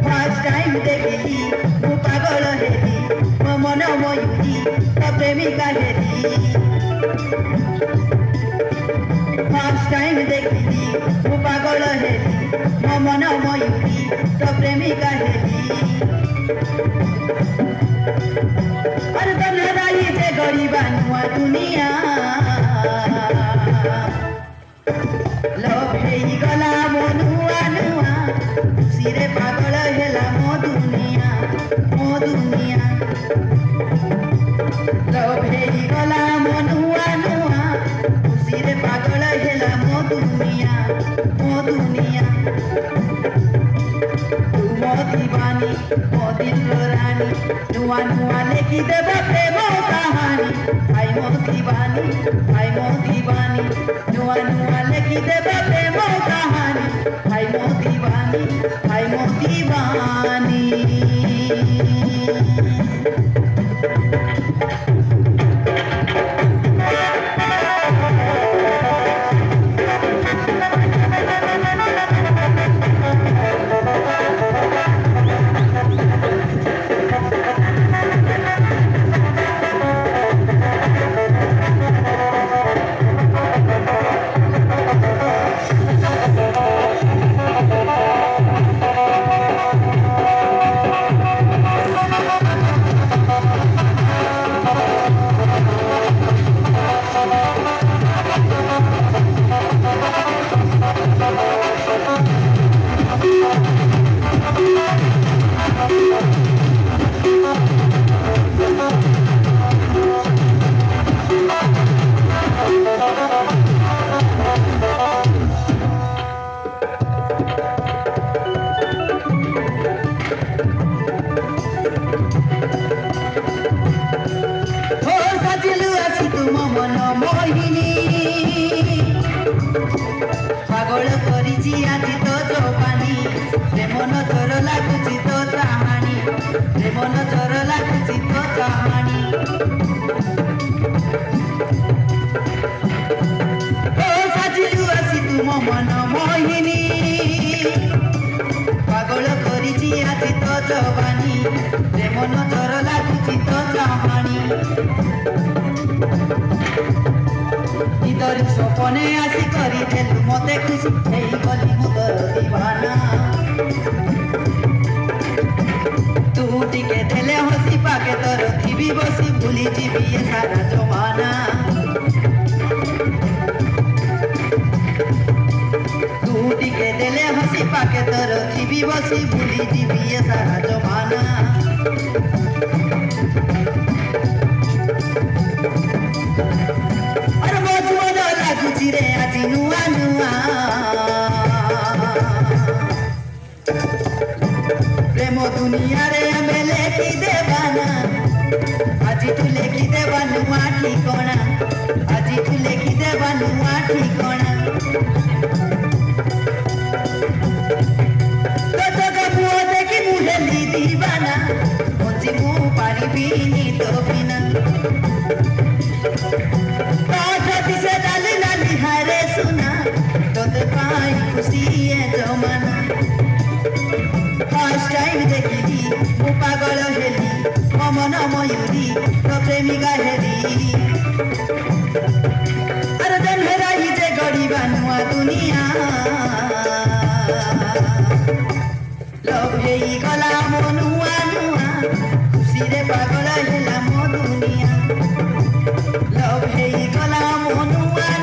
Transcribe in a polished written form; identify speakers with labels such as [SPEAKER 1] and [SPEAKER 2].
[SPEAKER 1] First time देखली वो पागल हेली वो मन मयूरी प्रेमिका हेली First time देखली वो पागल हेली वो मन मयूरी प्रेमिका हेली अरे तन्हाई जे गरीबा नुआ दुनिया लव गला मो नुआ नुआ सिरे पागल हेला मो दुनिया लव गला मो नुआ नुआ सिरे पागल हेला मो दुनिया तू मो दीवानी मो दिल रानी नुआ नुआ लेखी देव प्रेम कहानी आई मो दीवानी नुआ नुआ लेखी देव प्रेम कहानी आई मो दीवानी पागल करिछि आजि तो जवानी प्रेम नजर लागुछि तो चाहानी प्रेम नजर लागुछि तो चाहानी ओ साजिलु आसी तुम मन मोहिनी पागल करिछि आजि तो जवानी प्रेम नजर लागुछि तो चाहानी निदर सपने आसी करी देलु मते खुशी हेई गली मुदर दीवाना तू टिके देले हसी पाके तोर थीबी बसी भूली जीवी ये सारा जमाना तू टिके देले हसी पाके तोर थीबी बसी भूली जीवी ये सारा जमाना रे आजी नुआ नुआ प्रेम दुनिया रे हमें लेखी देवाना आजी तू लेखी देवा नुआ ठिकाना आजी तू लेखी देवा नुआ ठिकाना तो जगह बुआ देखी मुझे ली दीवाना मुझे मुँह पारी बीनी तो बिना से डाली नाली हरे सुना तो पाई खुशी है जमाना फर्स्ट टाइम देखी वो पागल हेली मन मयूरी तो प्रेमिका हेली अरे जन्मेराई जे गरीबा नुआ दुनिया लव गला मो नुआ नुआ खुशी रे पागल हेला मो दुनिया लव गला मो नुआ